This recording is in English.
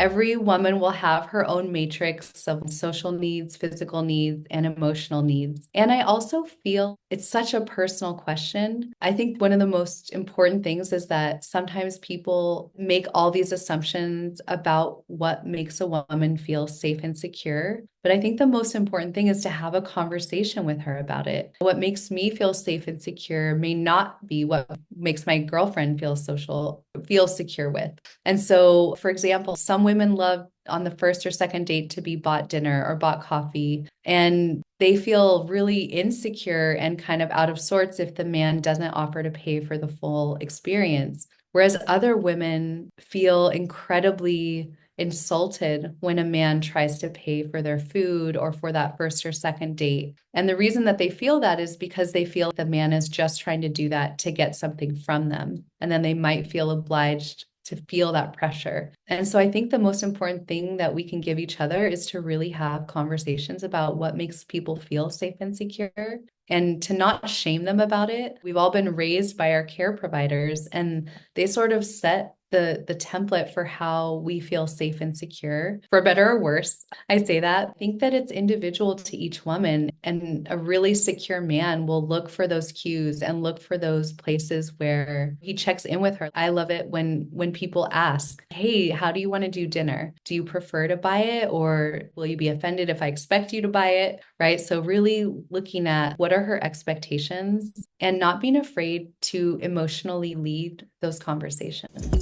Every woman will have her own matrix of social needs, physical needs, and emotional needs. And I also feel it's such a personal question. I think one of the most important things is that sometimes people make all these assumptions about what makes a woman feel safe and secure. But I think the most important thing is to have a conversation with her about it. What makes me feel safe and secure may not be what makes my girlfriend feel secure with. And so, for example, some women love on the first or second date to be bought dinner or bought coffee, and they feel really insecure and kind of out of sorts if the man doesn't offer to pay for the full experience. Whereas other women feel incredibly insulted when a man tries to pay for their food or for that first or second date. And the reason that they feel that is because they feel the man is just trying to do that to get something from them. And then they might feel obliged to feel that pressure. And so I think the most important thing that we can give each other is to really have conversations about what makes people feel safe and secure and to not shame them about it. We've all been raised by our care providers, and they sort of set the template for how we feel safe and secure, for better or worse. I say that. I think that it's individual to each woman, and a really secure man will look for those cues and look for those places where he checks in with her. I love it when people ask, "Hey, how do you want to do dinner? Do you prefer to buy it, or will you be offended if I expect you to buy it?" Right? So really looking at what are her expectations and not being afraid to emotionally lead those conversations.